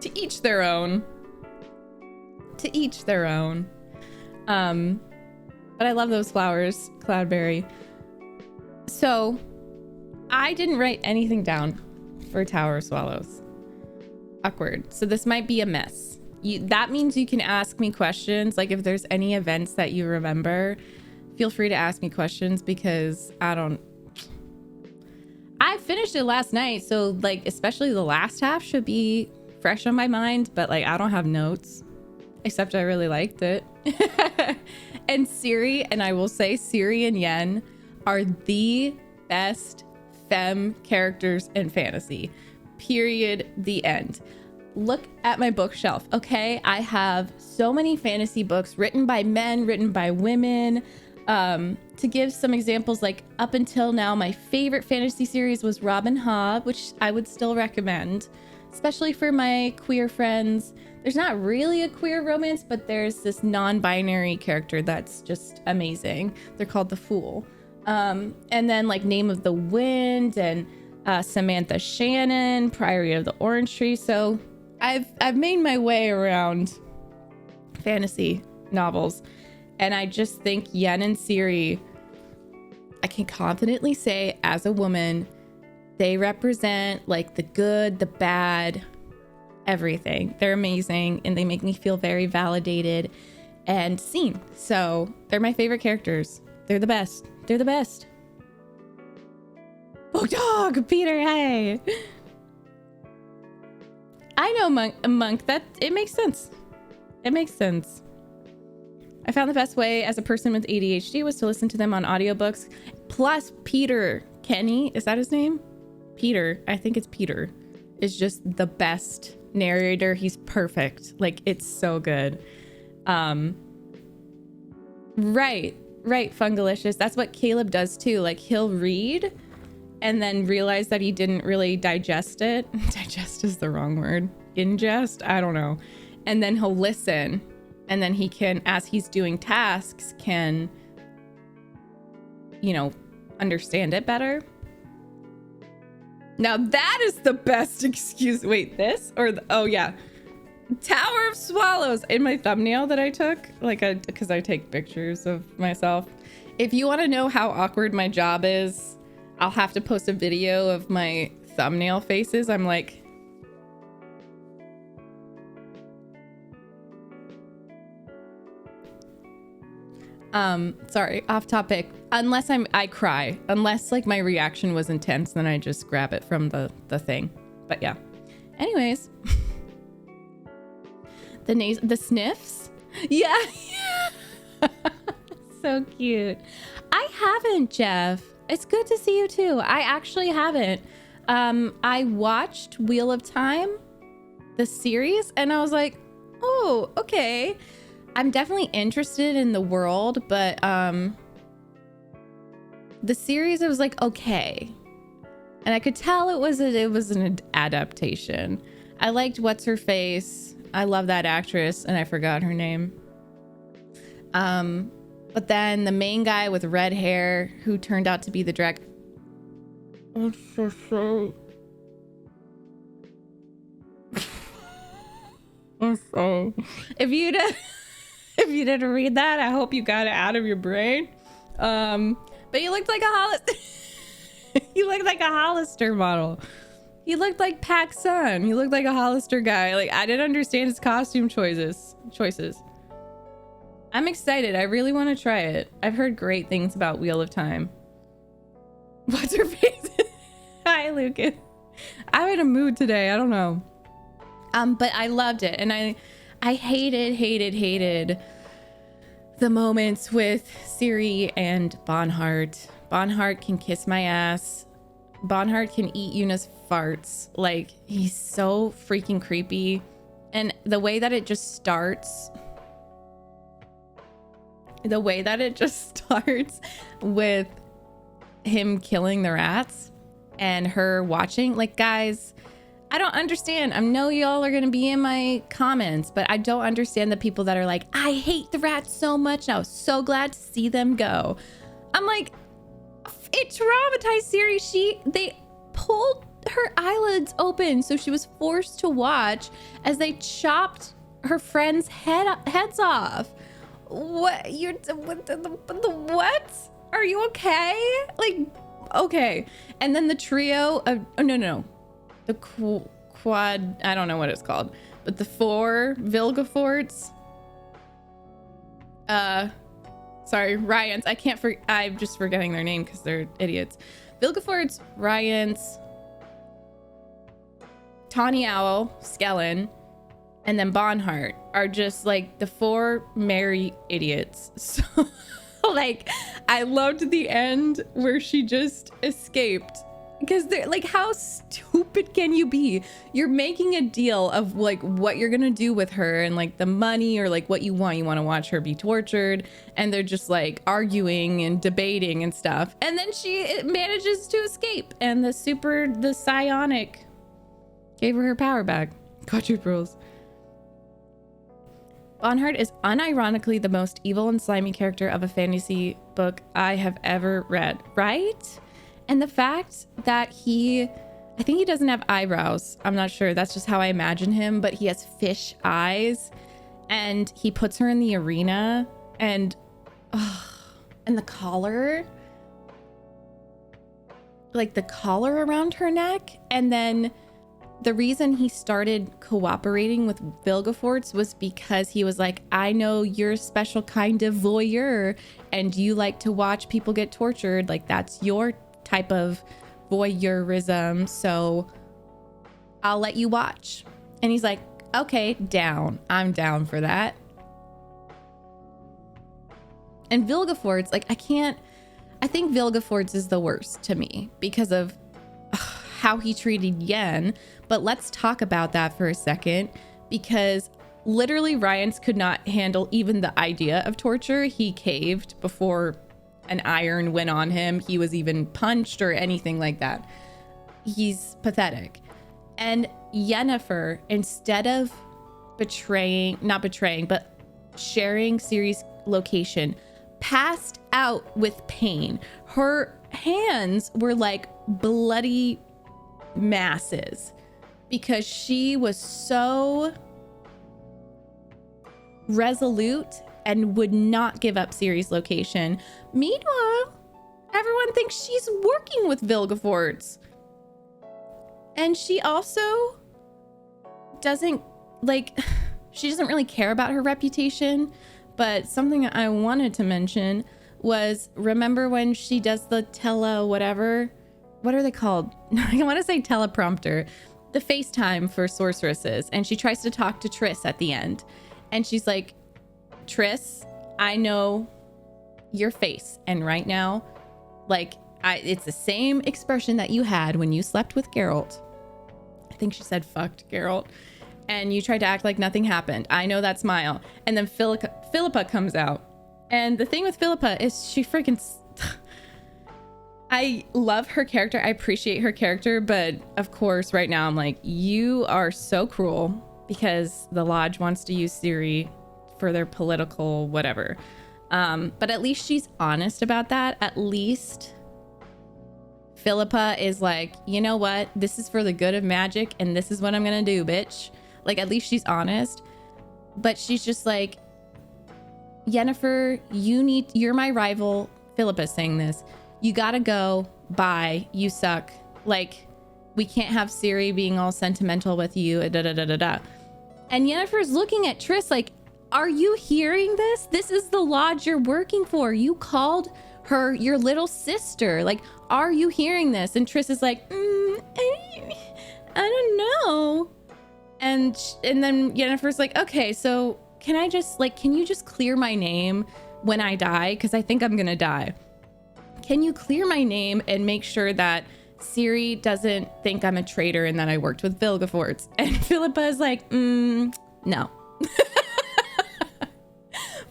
To each their own. To each their own. But I love those flowers, Cloudberry. So I didn't write anything down for Tower of Swallows. Awkward. So this might be a mess. That means you can ask me questions. Like if there's any events that you remember, feel free to ask me questions because I finished it last night. So like, especially the last half should be fresh on my mind, but like, I don't have notes except I really liked it. And Siri, and I will say Siri and Yen are the best femme characters in fantasy. Period. The end. Look at my bookshelf, okay? I have so many fantasy books written by men, written by women. To give some examples, like up until now, my favorite fantasy series was Robin Hood, which I would still recommend, especially for my queer friends. There's not really a queer romance, but there's this non-binary character that's just amazing. They're called the Fool. And then like Name of the Wind and Samantha Shannon, Priory of the Orange Tree. So I've made my way around fantasy novels, and I just think Yen and Siri, I can confidently say as a woman, they represent like the good, the bad, everything. They're amazing, and they make me feel very validated and seen. So they're my favorite characters. They're the best. They're the best. Oh, dog, Peter, hey. I know, monk. That it makes sense. It makes sense. I found the best way as a person with ADHD was to listen to them on audiobooks. Plus, Peter Kenny, is that his name? Peter, I think it's Peter, is just the best narrator. He's perfect. Like, it's so good. Right, Fungalicious. That's what Caleb does too. Like, he'll read and then realize that he didn't really digest it. Digest is the wrong word. Ingest? I don't know. And then he'll listen. And then he can, as he's doing tasks, can, understand it better. Now that is the best excuse. Wait, this or oh yeah, Tower of Swallows in my thumbnail that I took, because I take pictures of myself. If you want to know how awkward my job is, I'll have to post a video of my thumbnail faces. I'm like, sorry, off topic. Unless I cry. Unless like my reaction was intense, then I just grab it from the thing. But yeah. Anyways. The sniffs? Yeah. So cute. I haven't, Jeff. It's good to see you too. I actually haven't. I watched Wheel of Time, the series, and I was like, oh, okay. I'm definitely interested in the world, but the series, it was like, okay. And I could tell it was an adaptation. I liked What's Her Face. I love that actress, and I forgot her name. But then the main guy with red hair who turned out to be the drag. I'm so sorry. I'm sorry. If you didn't read that, I hope you got it out of your brain. But you looked like a Hollister. You looked like a Hollister model. He looked like Pac-Sun. He looked like a Hollister guy. Like, I didn't understand his costume choices. I'm excited. I really want to try it. I've heard great things about Wheel of Time. What's her face? Hi, Lucas. I'm in a mood today. I don't know. But I loved it. And I hated the moments with Siri and Bonhart. Bonhart can kiss my ass. Bonhart can eat Yuna's farts. Like, he's so freaking creepy. And the way that it just starts with him killing the rats and her watching, like, guys, I don't understand. I know y'all are gonna be in my comments, but I don't understand the people that are like, I hate the rats so much. I was so glad to see them go. I'm like, it traumatized Siri. They pulled her eyelids open, so she was forced to watch as they chopped her friends' heads off. What? What? Are you okay? Like, okay. And then the trio of, oh, no. The quad, I don't know what it's called, but the 4 Vilgeforts. Sorry, Ryans. I'm just forgetting their name because they're idiots. Vilgeforts, Ryans, Tawny Owl, Skellen, and then Bonhart are just like the 4 merry idiots. So like, I loved the end where she just escaped, because they're like, how stupid can you be? You're making a deal of like what you're gonna do with her and like the money, or like what you want to watch her be tortured, and they're just like arguing and debating and stuff, and then she manages to escape, and the psionic gave her power back. Quadruples. Bonhart is unironically the most evil and slimy character of a fantasy book I have ever read, right? And the fact that I think he doesn't have eyebrows. I'm not sure. That's just how I imagine him, but he has fish eyes, and he puts her in the arena, and the collar, like the collar around her neck. And then the reason he started cooperating with Vilgefortz was because he was like, I know you're a special kind of voyeur and you like to watch people get tortured. Like, that's your type of voyeurism. So I'll let you watch. And he's like, okay, down. I'm down for that. And Vilgefortz, like, I think Vilgefortz is the worst to me because of how he treated Yen. But let's talk about that for a second, because literally Ryans could not handle even the idea of torture. He caved before an iron went on him. He was even punched or anything like that. He's pathetic. And Yennefer, instead of sharing Ciri's location, passed out with pain. Her hands were like bloody masses because she was so resolute and would not give up Ciri's location. Meanwhile, everyone thinks she's working with Vilgefortz. And she also doesn't really care about her reputation. But something I wanted to mention was, remember when she does the whatever? What are they called? I want to say teleprompter. The FaceTime for sorceresses. And she tries to talk to Triss at the end. And she's like, Triss, I know your face. And right now, it's the same expression that you had when you slept with Geralt. I think she said fucked Geralt. And you tried to act like nothing happened. I know that smile. And then Philippa comes out. And the thing with Philippa is she freaking... I love her character. I appreciate her character. But of course, right now, I'm like, you are so cruel because the Lodge wants to use Ciri for their political whatever. But at least she's honest about that. At least Philippa is like, you know what? This is for the good of magic. And this is what I'm going to do, bitch. Like, at least she's honest. But she's just like, Yennefer, you're my rival. Philippa's saying this. You gotta go. Bye. You suck. Like, we can't have Ciri being all sentimental with you. Da, da, da, da, da. And Yennefer's looking at Triss like, are you hearing this? This is the Lodge you're working for. You called her your little sister. Like, are you hearing this? And Triss is like, I don't know. And then Yennefer's like, okay, so can you just clear my name when I die? Because I think I'm going to die. Can you clear my name and make sure that Ciri doesn't think I'm a traitor and that I worked with Vilgefortz? And Philippa is like, no.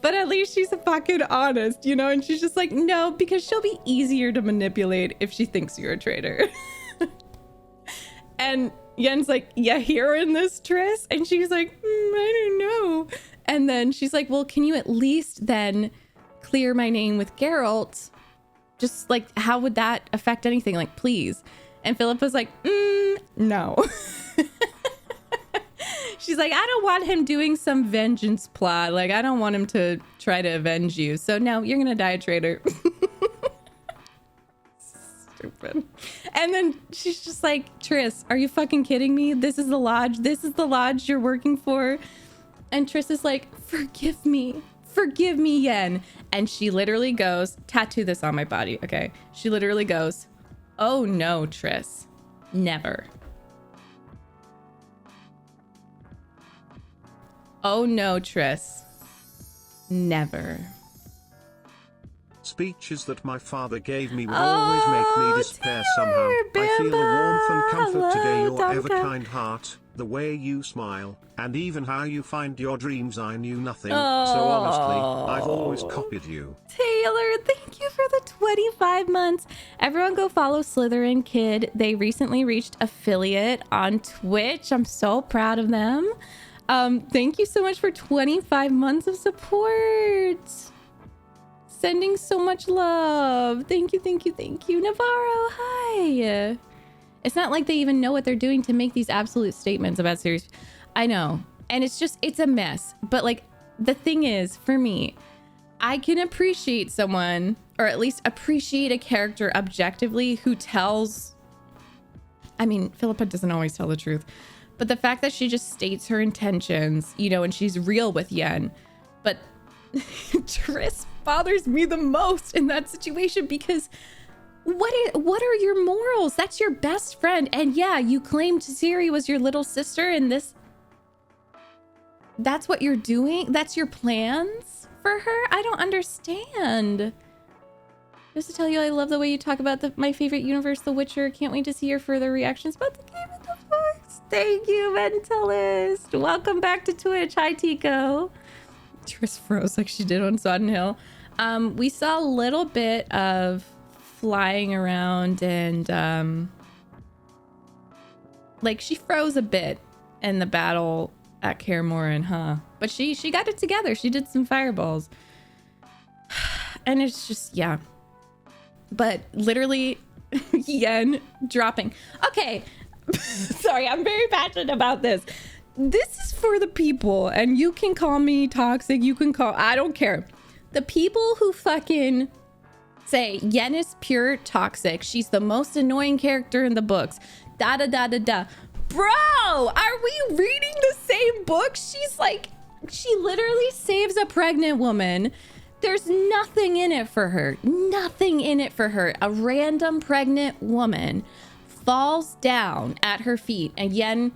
But at least she's fucking honest, you know? And she's just like, no, because she'll be easier to manipulate if she thinks you're a traitor. And Yen's like, yeah, hearing this, Triss? And she's like, I don't know. And then she's like, well, can you at least then clear my name with Geralt? Just like, how would that affect anything? Like, please. And Philippa's like, no. She's like, I don't want him doing some vengeance plot. Like, I don't want him to try to avenge you. So no, you're gonna die, traitor. Stupid. And then she's just like, Triss, are you fucking kidding me? This is the lodge. This is the lodge you're working for. And Triss is like, forgive me, Yen. And she literally goes, tattoo this on my body, okay? She literally goes, oh no, Triss, never. Oh no, Triss, never. Speeches that my father gave me would always make me despair somehow. I feel the warmth and comfort today, your ever-kind heart, the way you smile, and even how you find your dreams. I knew nothing, so honestly, I've always copied you. Taylor, thank you for the 25 months. Everyone go follow Slytherin Kid. They recently reached affiliate on Twitch. I'm so proud of them. Thank you so much for 25 months of support. Sending so much love. Thank you, thank you, thank you. Navarro, hi. It's not like they even know what they're doing to make these absolute statements about series. I know. And it's a mess. But like, the thing is, for me, I can appreciate someone, or at least appreciate a character objectively who tells, I mean, Philippa doesn't always tell the truth, but the fact that she just states her intentions, you know, and she's real with Yen. But Triss bothers me the most in that situation, because what are your morals? That's your best friend. And yeah, you claimed Siri was your little sister, and that's what you're doing? That's your plans for her? I don't understand. Just to tell you, I love the way you talk about my favorite universe, The Witcher. Can't wait to see your further reactions about the game of the books. Thank you, Mentalist. Welcome back to Twitch. Hi, Tico. Triss froze like she did on Sodden Hill. We saw a little bit of flying around, and like she froze a bit in the battle at Kaer Morhen, huh? But she got it together. She did some fireballs. And it's just, yeah. But literally, Yen dropping. Okay. Sorry, I'm very passionate about this. This is for the people, and you can call me toxic. I don't care. The people who fucking say Yen is pure toxic. She's the most annoying character in the books. Da da da da da. Bro, are we reading the same book? She literally saves a pregnant woman. There's nothing in it for her. Nothing in it for her. A random pregnant woman falls down at her feet, and Yen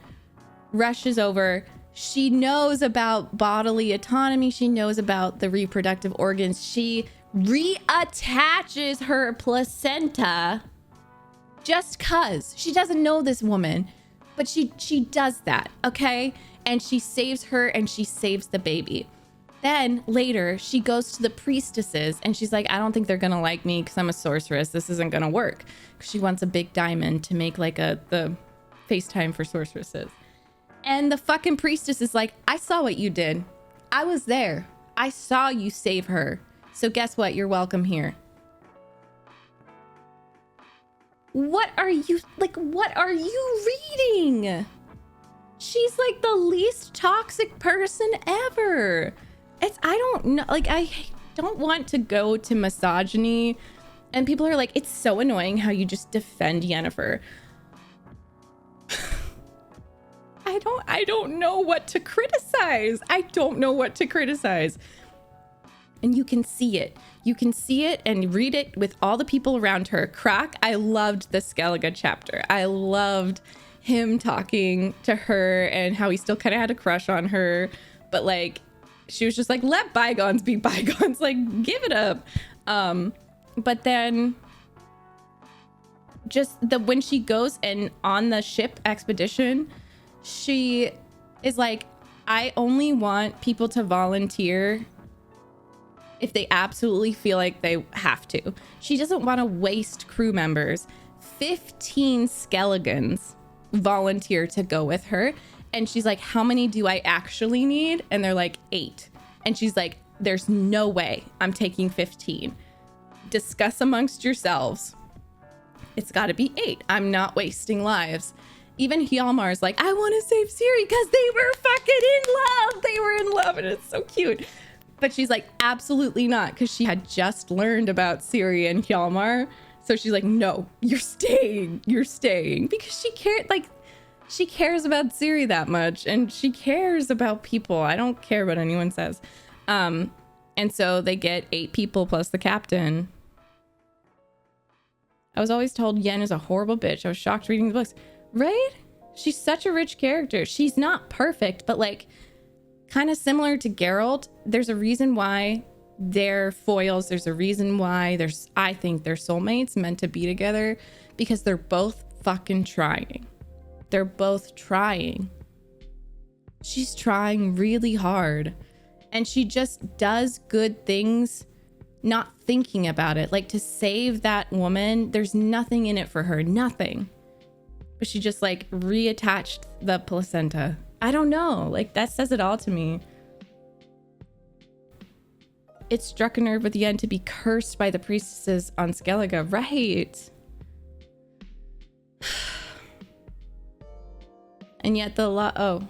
rushes over. She knows about bodily autonomy. She knows about the reproductive organs. She reattaches her placenta just cause. She doesn't know this woman, but she does that, okay? And she saves her, and she saves the baby. Then later, she goes to the priestesses, and she's like, I don't think they're gonna like me because I'm a sorceress. This isn't gonna work. She wants a big diamond to make like the FaceTime for sorceresses. And the fucking priestess is like, I saw what you did. I was there. I saw you save her. So guess what? You're welcome here. What are you reading? She's like the least toxic person ever. I don't know. Like, I don't want to go to misogyny. And people are like, it's so annoying how you just defend Yennefer. I don't know what to criticize. I don't know what to criticize. And you can see it. You can see it and read it with all the people around her. Croc, I loved the Skellige chapter. I loved him talking to her and how he still kind of had a crush on her. But like, she was just like, let bygones be bygones. Like, give it up. But then just when she goes and on the ship expedition, she is like, I only want people to volunteer if they absolutely feel like they have to. She doesn't want to waste crew members. 15 Skelligans volunteer to go with her. And she's like, how many do I actually need? And they're like, 8. And she's like, there's no way I'm taking 15. Discuss amongst yourselves. It's got to be 8. I'm not wasting lives. Even Hjalmar's like, I want to save Siri because they were fucking in love. They were in love, and it's so cute. But she's like, absolutely not, because she had just learned about Siri and Hjalmar. So she's like, no, you're staying, because she cares about Siri that much, and she cares about people. I don't care what anyone says. And so they get 8 people plus the captain. I was always told Yen is a horrible bitch. I was shocked reading the books. Right? She's such a rich character. She's not perfect, but like kind of similar to Geralt. There's a reason why they're foils. There's a reason why I think they're soulmates meant to be together, because they're both fucking trying. They're both trying. She's trying really hard, and she just does good things not thinking about it. Like, to save that woman, there's nothing in it for her, nothing. But she just like reattached the placenta. I don't know, like that says it all to me. It struck a nerve with Yen to be cursed by the priestesses on Skellige, right? And yet Reddit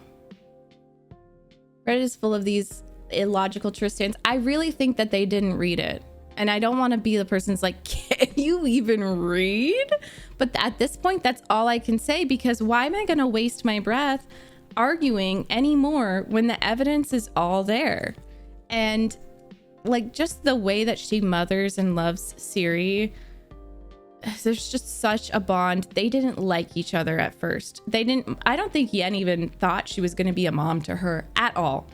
is full of these illogical Tristans. I really think that they didn't read it. And I don't want to be the person that's like, can you even read? But at this point, that's all I can say, because why am I going to waste my breath arguing anymore when the evidence is all there? And like, just the way that she mothers and loves Siri, there's just such a bond. They didn't like each other at first. I don't think Yen even thought she was going to be a mom to her at all.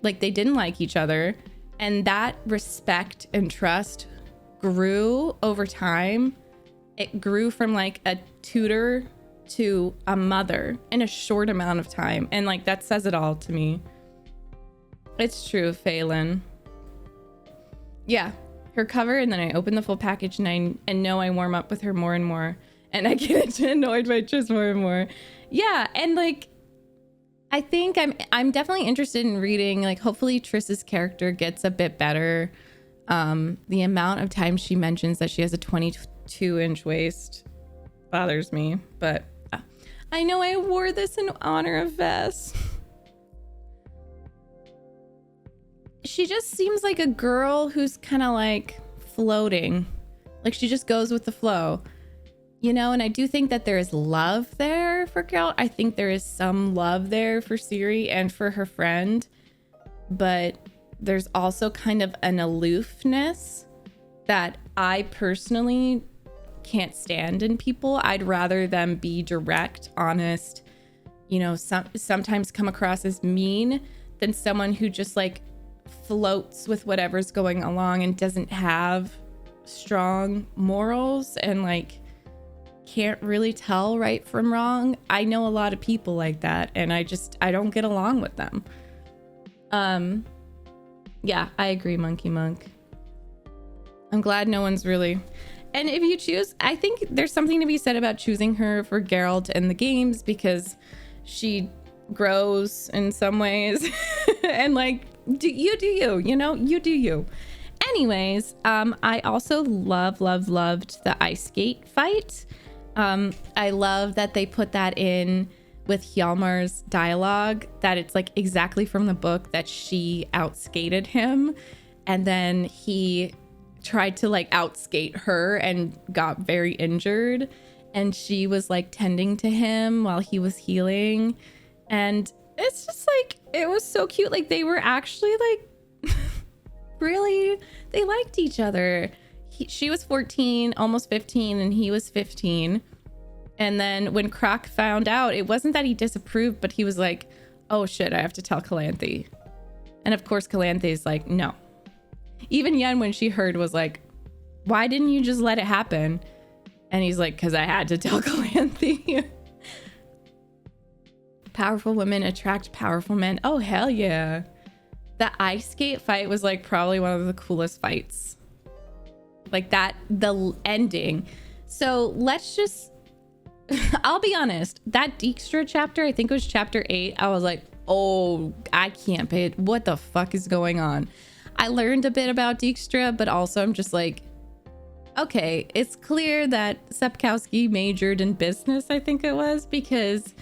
Like, they didn't like each other. And that respect and trust grew over time. It grew from like a tutor to a mother in a short amount of time. And like, that says it all to me. It's true, Phelan. Yeah, her cover, and then I open the full package and know I warm up with her more and more. And I get annoyed by Triss more and more. Yeah, and like, I think I'm definitely interested in reading, like, hopefully Triss's character gets a bit better. The amount of times she mentions that she has a 22-inch waist bothers me, but I know I wore this in honor of Vess. She just seems like a girl who's kind of like floating. Like, she just goes with the flow. You know, and I do think that there is love there for Geralt. I think there is some love there for Ciri and for her friend. But there's also kind of an aloofness that I personally can't stand in people. I'd rather them be direct, honest, you know, sometimes come across as mean, than someone who just like floats with whatever's going along and doesn't have strong morals and like can't really tell right from wrong. I know a lot of people like that, and I don't get along with them. Yeah, I agree, Monkey Monk. I'm glad no one's really... And if you choose, I think there's something to be said about choosing her for Geralt in the games, because she grows in some ways. And like, do you, you know, you do you. Anyways, I also loved the Ice Gate fight. I love that they put that in with Hjalmar's dialogue, that it's like exactly from the book that she outskated him, and then he tried to like outskate her and got very injured, and she was like tending to him while he was healing. And it's just like, it was so cute. Like, they were actually like really, they liked each other. She was 14, almost 15, and he was 15. And then when Croc found out, it wasn't that he disapproved, but he was like, oh shit, I have to tell Calanthe. And of course, Calanthe's like, no. Even Yen, when she heard, was like, why didn't you just let it happen? And he's like, because I had to tell Calanthe. Powerful women attract powerful men. Oh, hell yeah. The Ice Skate fight was like probably one of the coolest fights. Like that, the ending. So let's just, I'll be honest, that Dijkstra chapter, I think it was chapter 8. I was like, oh, I can't pay it. What the fuck is going on? I learned a bit about Dijkstra, but also I'm just like, okay, it's clear that Sapkowski majored in business, I think it was, because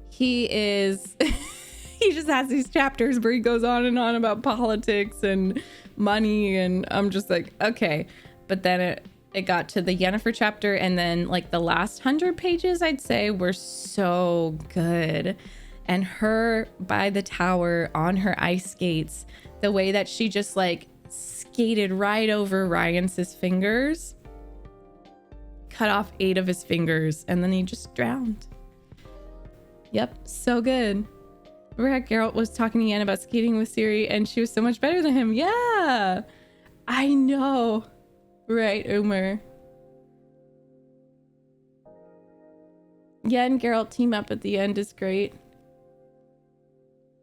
he is he just has these chapters where he goes on and on about politics and money, and I'm just like, okay. But then it got to the Yennefer chapter, and then like the last 100 pages, I'd say, were so good. And her by the tower on her ice skates, the way that she just like skated right over Ryan's fingers, cut off 8 of his fingers, and then he just drowned. Yep, so good. Remember how Geralt was talking to Yen about skating with Siri, and she was so much better than him? Yeah, I know. Right, Umar. Yen and Geralt team up at the end is great.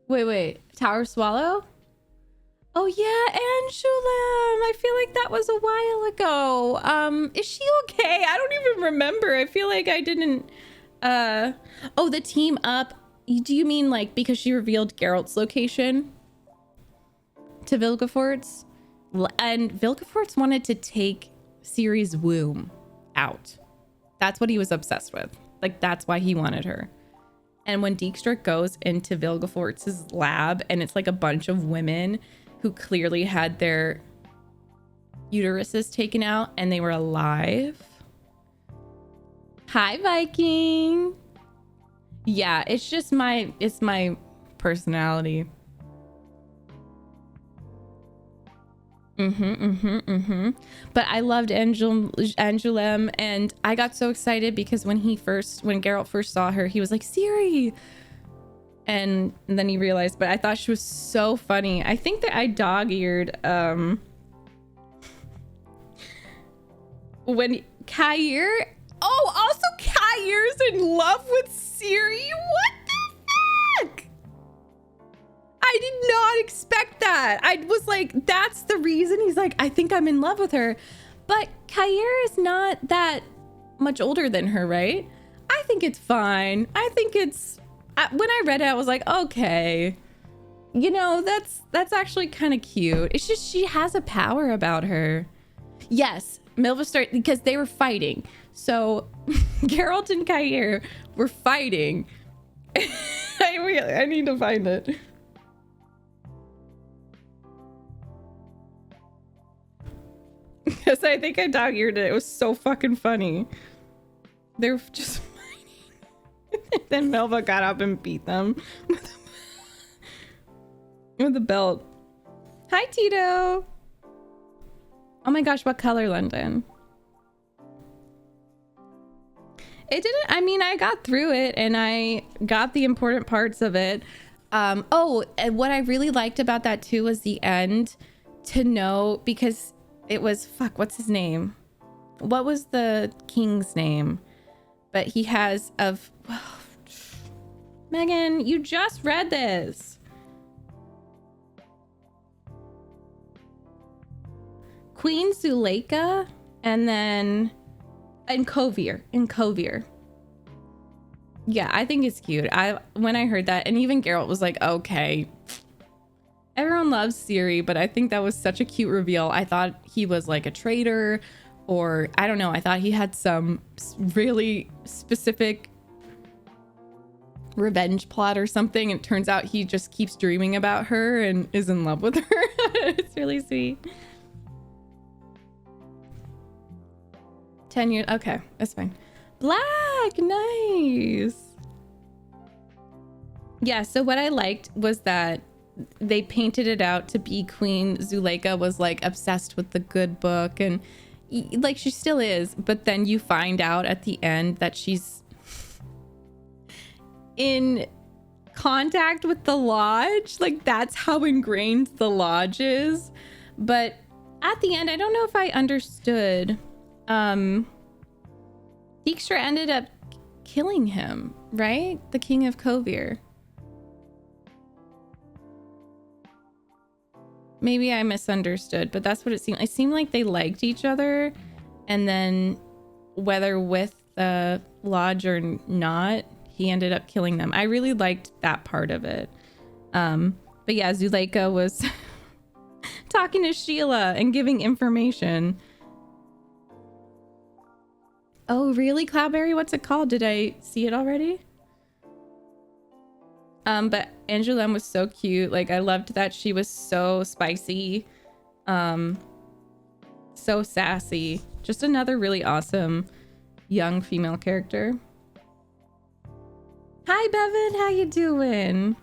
Wait. Tower Swallow? Oh yeah, Anjulem. I feel like that was a while ago. Is she okay? I don't even remember. I feel like I didn't. Oh, the team up. Do you mean like because she revealed Geralt's location to Vilgefortz? And Vilgefortz wanted to take Ciri's womb out. That's what he was obsessed with. Like, that's why he wanted her. And when Dijkstra goes into Vilgefortz's lab, and it's like a bunch of women who clearly had their uteruses taken out and they were alive. Hi, Viking. Yeah, it's my personality. But I loved Anjulem, and I got so excited because when Geralt first saw her, he was like, Ciri, and then he realized. But I thought she was so funny. I think that I dog-eared when Kair. Oh, also Kair's in love with Ciri. What the fuck? I did not expect that. I was like, that's the reason. He's like, I think I'm in love with her. But Kair is not that much older than her, right? I think it's fine. I think it's... When I read it, I was like, okay. You know, that's actually kind of cute. It's just she has a power about her. Yes, Milva started... Because they were fighting. So Geralt and Kair were fighting. I need to find it. Because I think I dog-eared it. It was so fucking funny. They were just fighting. Then Melva got up and beat them with the belt. Hi, Tito. Oh my gosh, what color, London? It didn't... I mean, I got through it and I got the important parts of it. Oh, and what I really liked about that too was the end, to know, because... It was, fuck, what's his name? What was the king's name? But he has of... Megan, you just read this. Queen Zuleika, and then... And Kovir. Yeah, I think it's cute. When I heard that, and even Geralt was like, okay... Everyone loves Ciri, but I think that was such a cute reveal. I thought he was like a traitor, or I don't know. I thought he had some really specific revenge plot or something. And it turns out he just keeps dreaming about her and is in love with her. It's really sweet. 10 years. Okay, that's fine. Black, nice. Yeah, so what I liked was that they painted it out to be Queen Zuleika was like obsessed with the good book, and like she still is, but then you find out at the end that she's in contact with the lodge. Like, that's how ingrained the lodge is. But at the end, I don't know if I understood. Dijkstra ended up killing him, right? The king of Kovir. Maybe I misunderstood, but that's what it seemed. It seemed like they liked each other, and then whether with the lodge or not, he ended up killing them. I really liked that part of it. But yeah, Zuleika was talking to Sheila and giving information. Oh, really, Cloudberry? What's it called? Did I see it already? But Angoulême was so cute. Like, I loved that she was so spicy. So sassy. Just another really awesome young female character. Hi, Bevan. How you doing?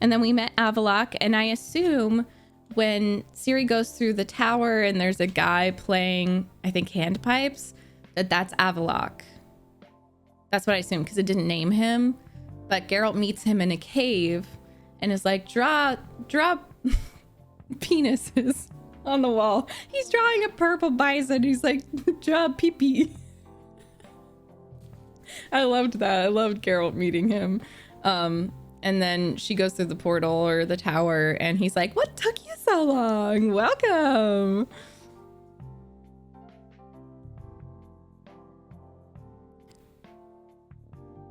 And then we met Avallac'h, and I assume when Siri goes through the tower and there's a guy playing, I think, handpipes, that's Avallac'h. That's what I assume, because it didn't name him. But Geralt meets him in a cave and is like, draw penises on the wall. He's drawing a purple bison. He's like, draw pee-pee. I loved that. I loved Geralt meeting him. And then she goes through the portal or the tower and he's like, what took you so long? Welcome.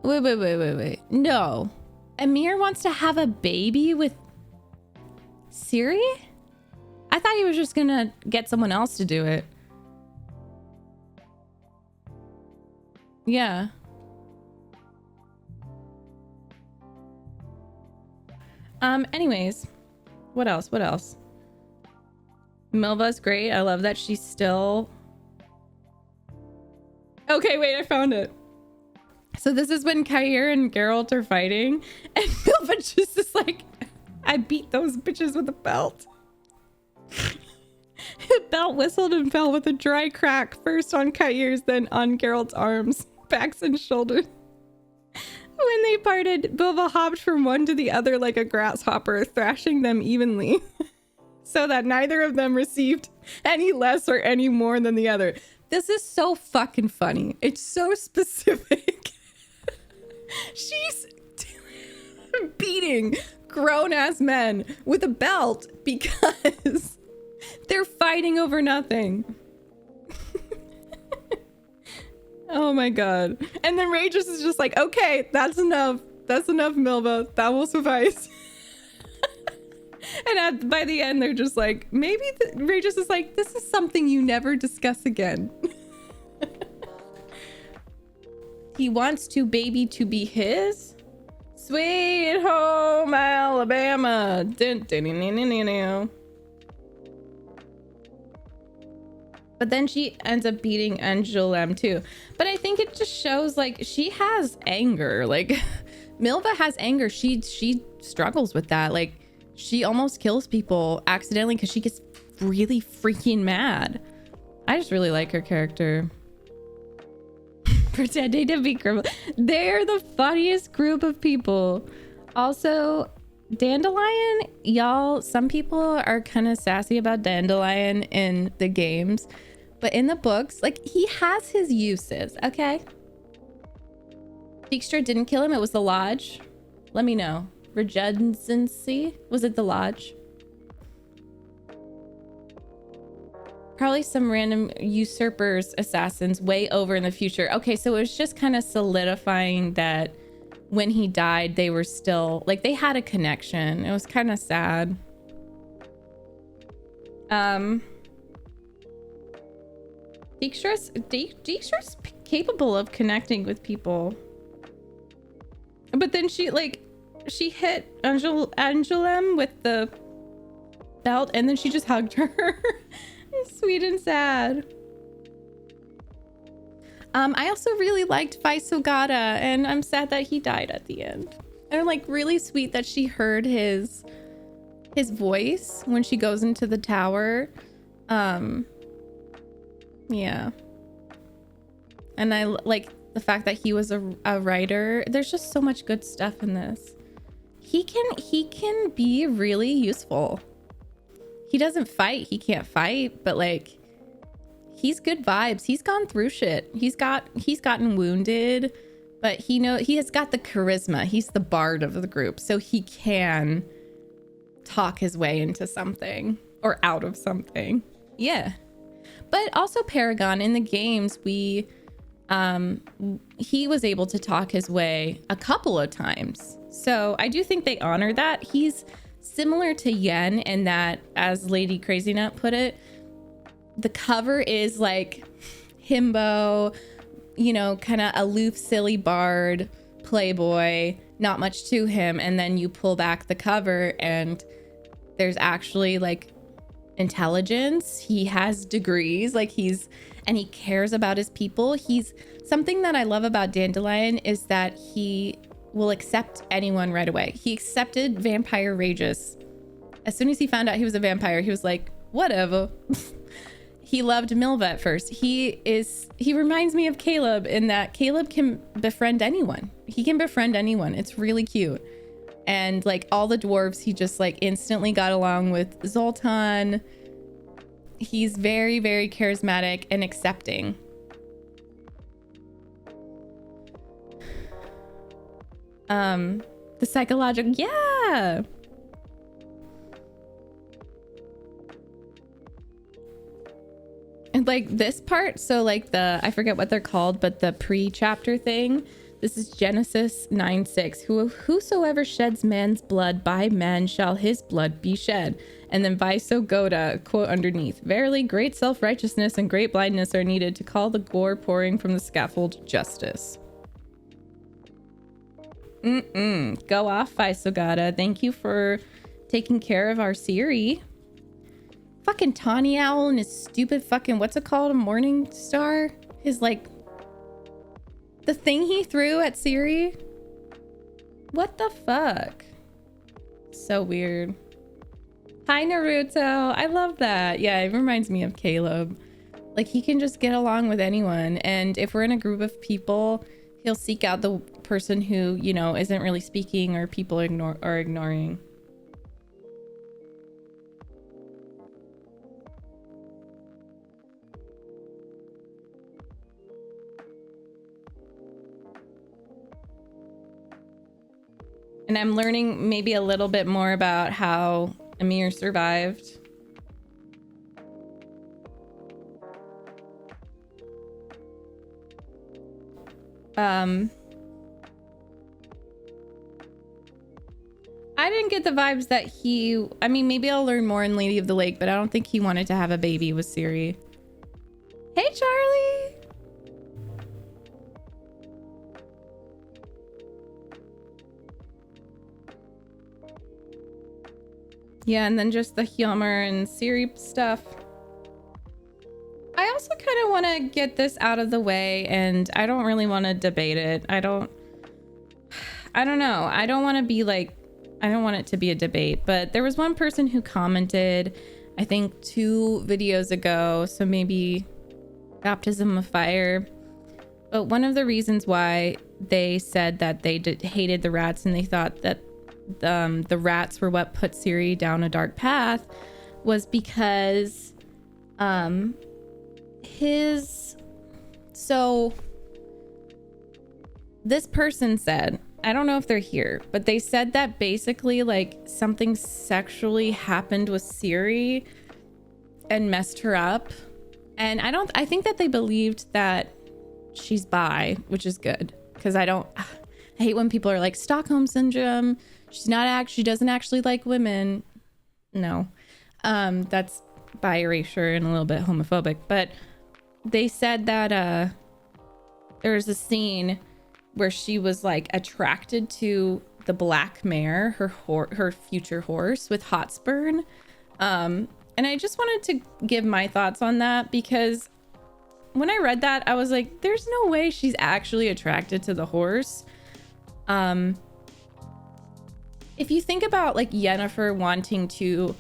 Wait. No. Emhyr wants to have a baby with Siri? I thought he was just gonna get someone else to do it. Yeah. Anyways, what else? Milva's great. I love that she's still... Okay, wait, I found it. So this is when Kovir and Geralt are fighting, and Milva just is like, I beat those bitches with a belt. The belt whistled and fell with a dry crack, first on Kovir's, then on Geralt's arms, backs, and shoulders. When they parted, Milva hopped from one to the other like a grasshopper, thrashing them evenly, so that neither of them received any less or any more than the other. This is so fucking funny. It's so specific. She's beating grown-ass men with a belt because they're fighting over nothing. Oh my god. And then Regis is just like, okay, that's enough. That's enough, Milva. That will suffice. And by the end, they're just like, maybe Regis is like, this is something you never discuss again. He wants baby to be his. Sweet home Alabama. But then she ends up beating Angoulême too. But I think it just shows like she has anger. Like Milva has anger. She struggles with that. Like she almost kills people accidentally because she gets really freaking mad. I just really like her character. Pretending to be criminal. They're the funniest group of people. Also, Dandelion, y'all, some people are kind of sassy about Dandelion in the games, but in the books, like, he has his uses, okay? Dijkstra didn't kill him, it was the Lodge. Let me know. Regency? Was it the Lodge? Probably some random usurpers, assassins way over in the future. Okay, so it was just kind of solidifying that when he died, they were still, like, they had a connection. It was kind of sad. Dijkstra's capable of connecting with people. But then she hit Angoulême with the belt and then she just hugged her. Sweet and sad. I also really liked Vaisogata, and I'm sad that he died at the end. And like really sweet that she heard his voice when she goes into the tower. Yeah. And I like the fact that he was a writer. There's just so much good stuff in this. He can be really useful. He doesn't fight. He can't fight, but like he's good vibes. He's gone through shit. He's gotten wounded, but he has got the charisma. He's the bard of the group, so he can talk his way into something or out of something. Yeah. But also Paragon in the games, he was able to talk his way a couple of times. So I do think they honor that. He's similar to Yen in that, as Lady Crazy Nut put it, the cover is like himbo, you know, kind of aloof, silly bard, playboy, not much to him. And then you pull back the cover and there's actually like intelligence. He has degrees, like he cares about his people. He's something that I love about Dandelion is that he will accept anyone right away. He accepted Vampire Regis. As soon as he found out he was a vampire, he was like, whatever. He loved Milva at first. He reminds me of Caleb in that Caleb can befriend anyone. He can befriend anyone. It's really cute. And like all the dwarves, he just like instantly got along with Zoltan. He's very, very charismatic and accepting. The psychological, yeah. And like this part, so like I forget what they're called, but the pre-chapter thing, this is Genesis 9:6. Whosoever sheds man's blood, by man shall his blood be shed. And then Viso Goda, quote underneath, verily great self-righteousness and great blindness are needed to call the gore pouring from the scaffold justice. Go off, Viso Goda. Thank you for taking care of our Siri. Fucking Tawny Owl and his stupid fucking, what's it called? A Morning Star? His like, the thing he threw at Siri? What the fuck? So weird. Hi, Naruto. I love that. Yeah, it reminds me of Caleb. Like, he can just get along with anyone. And if we're in a group of people, he'll seek out the person who, you know, isn't really speaking or people are ignoring. And I'm learning maybe a little bit more about how Amir survived. I didn't get the vibes that I mean, maybe I'll learn more in Lady of the Lake, but I don't think he wanted to have a baby with Siri. Hey, Charlie! Yeah, and then just the Hjalmar and Siri stuff. I also kind of want to get this out of the way, and I don't really want to debate it. I don't know. I don't want to be like, I don't want it to be a debate, but there was one person who commented, I think 2 videos ago, so maybe Baptism of Fire. But one of the reasons why they said that they hated the rats and they thought that the rats were what put Siri down a dark path was because this person said, I don't know if they're here, but they said that basically like something sexually happened with Siri and messed her up. And I think that they believed that she's bi, which is good, because I hate when people are like Stockholm syndrome. She doesn't actually like women. No, that's bi erasure and a little bit homophobic. But they said that there was a scene where she was like attracted to the black mare, her future horse with Hotspur. And I just wanted to give my thoughts on that, because when I read that, I was like, there's no way she's actually attracted to the horse. If you think about like Yennefer wanting to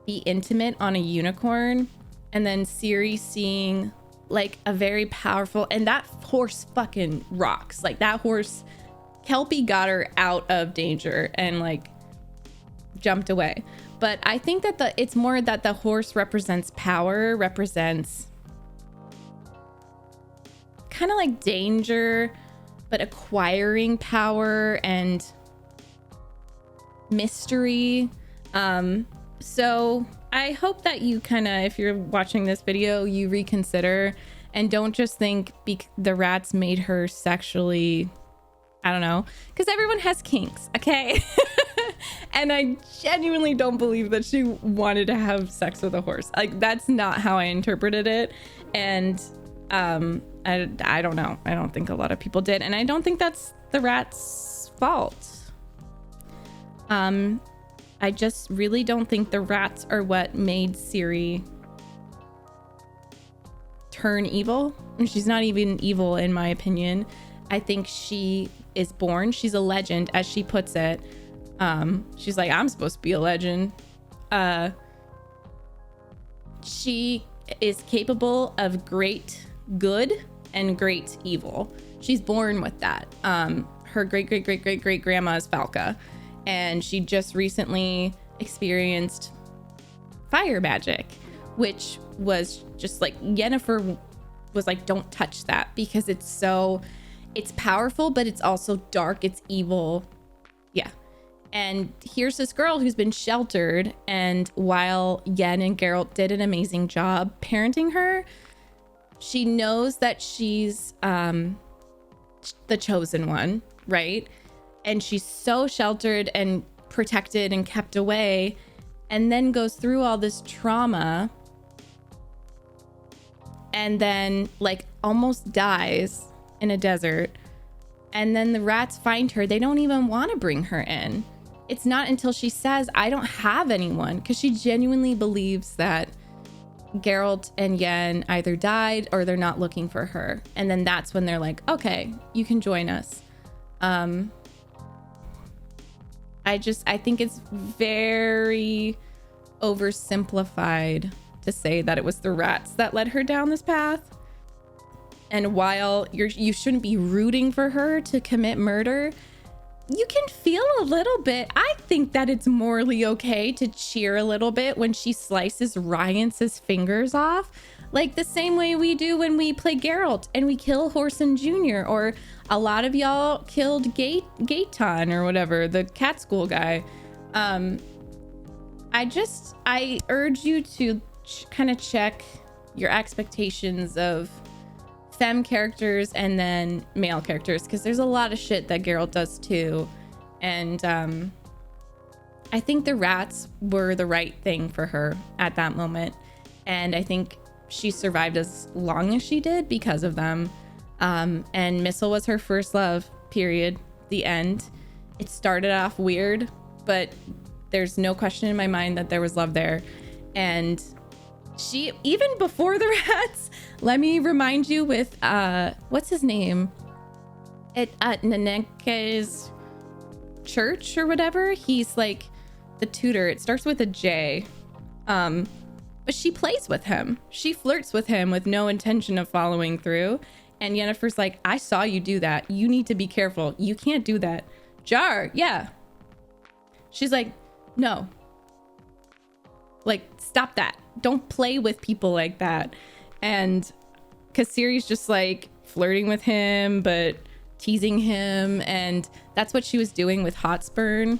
be intimate on a unicorn, and then Siri seeing like a very powerful, and that horse fucking rocks. Like that horse, Kelpie got her out of danger and like jumped away. But I think that it's more that the horse represents power, represents kind of like danger, but acquiring power and mystery. So I hope that you kind of, if you're watching this video, you reconsider and don't just think the rats made her sexually, I don't know, because everyone has kinks, okay? And I genuinely don't believe that she wanted to have sex with a horse. Like, that's not how I interpreted it. And I I don't know. I don't think a lot of people did. And I don't think that's the rat's fault. I just really don't think the rats are what made Siri turn evil. And she's not even evil in my opinion. I think she is born. She's a legend, as she puts it. She's like, I'm supposed to be a legend. She is capable of great good and great evil. She's born with that. Her great grandma is Falca, and she just recently experienced fire magic, which was just like, Yennefer was like, don't touch that because it's powerful, but it's also dark, it's evil. Yeah. And here's this girl who's been sheltered, and while Yen and Geralt did an amazing job parenting her, she knows that she's the chosen one, right? And she's so sheltered and protected and kept away, and then goes through all this trauma, and then like almost dies in a desert. And then the rats find her. They don't even want to bring her in. It's not until she says, I don't have anyone, because she genuinely believes that Geralt and Yen either died or they're not looking for her. And then that's when they're like, okay, you can join us. I think it's very oversimplified to say that it was the rats that led her down this path. And while you shouldn't be rooting for her to commit murder, you can feel a little bit. I think that it's morally okay to cheer a little bit when she slices Ryance's fingers off, like the same way we do when we play Geralt and we kill Whoreson Jr., or a lot of y'all killed Gaeton or whatever, the cat school guy. I urge you to kind of check your expectations of femme characters and then male characters, because there's a lot of shit that Geralt does too. And I think the rats were the right thing for her at that moment, and I think she survived as long as she did because of them. And Missile was her first love, period. The end. It started off weird, but there's no question in my mind that there was love there. And she, even before the rats, let me remind you with what's his name at Neneke's church or whatever, he's like the tutor. It starts with a J, but she plays with him, she flirts with him with no intention of following through. And Yennefer's like, I saw you do that, you need to be careful, you can't do that. Jar, yeah. She's like, no, like, stop that, don't play with people like that. And because Ciri's just like flirting with him but teasing him, and that's what she was doing with Hotspur,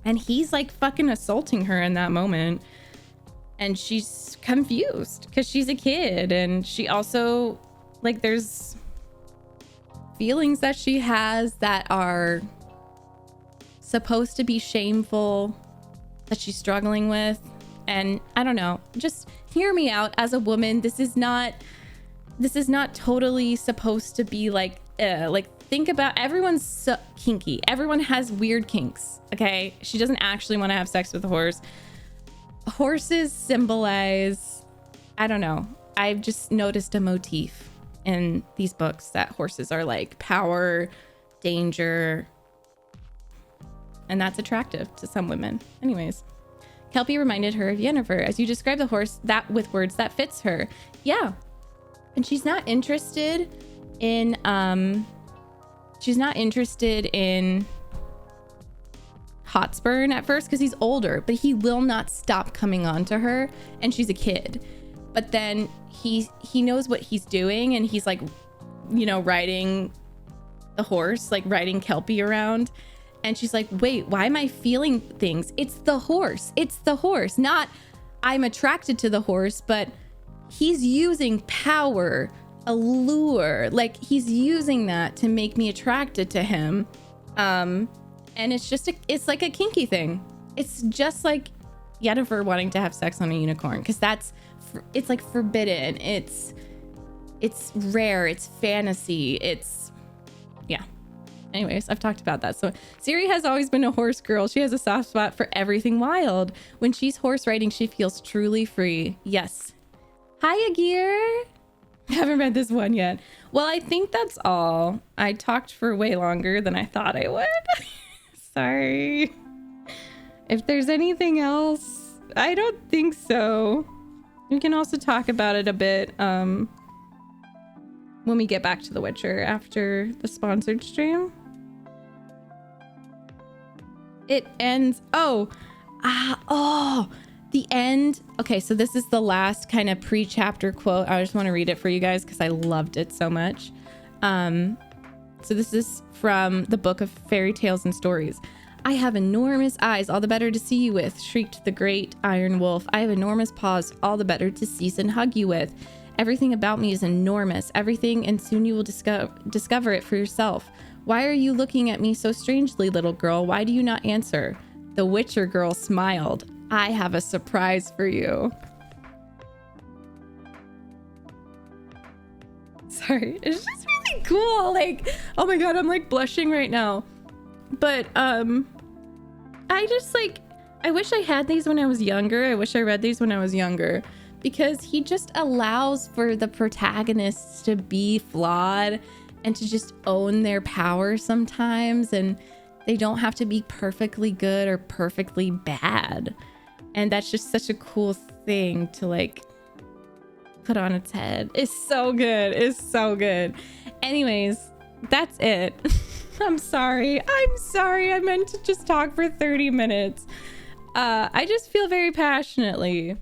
and he's like fucking assaulting her in that moment, and she's confused because she's a kid. And she also, like, there's feelings that she has that are supposed to be shameful that she's struggling with. And I don't know, just hear me out as a woman. This is not totally supposed to be like think about, everyone's so kinky, everyone has weird kinks, okay? She doesn't actually want to have sex with a horse. Horses symbolize, I don't know, I've just noticed a motif in these books that horses are like power, danger, and that's attractive to some women. Anyways, Kelpie reminded her of Yennefer as you describe the horse, that with words that fits her. Yeah. And she's not interested in Hotspur at first because he's older, but he will not stop coming on to her, and she's a kid. But then he knows what he's doing, and he's like, you know, riding the horse, like riding Kelpie around. And she's like, wait, why am I feeling things? It's the horse. It's the horse. Not I'm attracted to the horse, but he's using power, allure. Like, he's using that to make me attracted to him. And it's like a kinky thing. It's just like Yennefer wanting to have sex on a unicorn, because it's like forbidden. It's it's rare, it's fantasy, it's, yeah. Anyways, I've talked about that. So Siri has always been a horse girl. She has a soft spot for everything wild. When she's horse riding, she feels truly free. Yes. Hi, Agir. Haven't read this one yet. Well, I think that's all. I talked for way longer than I thought I would. Sorry. If there's anything else, I don't think so. We can also talk about it a bit when we get back to The Witcher after the sponsored stream. It ends. The end. Okay, so this is the last kind of pre-chapter quote. I just want to read it for you guys because I loved it so much. So this is from the book of fairy tales and stories. I have enormous eyes, all the better to see you with, shrieked the great iron wolf. I have enormous paws, all the better to seize and hug you with. Everything about me is enormous, everything, and soon you will discover it for yourself. Why are you looking at me so strangely, little girl? Why do you not answer? The Witcher girl smiled. I have a surprise for you. Sorry, it's just really cool. Like, oh my god, I'm like blushing right now. But I just like, I wish I had these when I was younger. I wish I read these when I was younger, because he just allows for the protagonists to be flawed and to just own their power sometimes, and they don't have to be perfectly good or perfectly bad. And that's just such a cool thing to like put on its head. It's so good. It's so good. Anyways, that's it. I'm sorry. I meant to just talk for 30 minutes. I just feel very passionately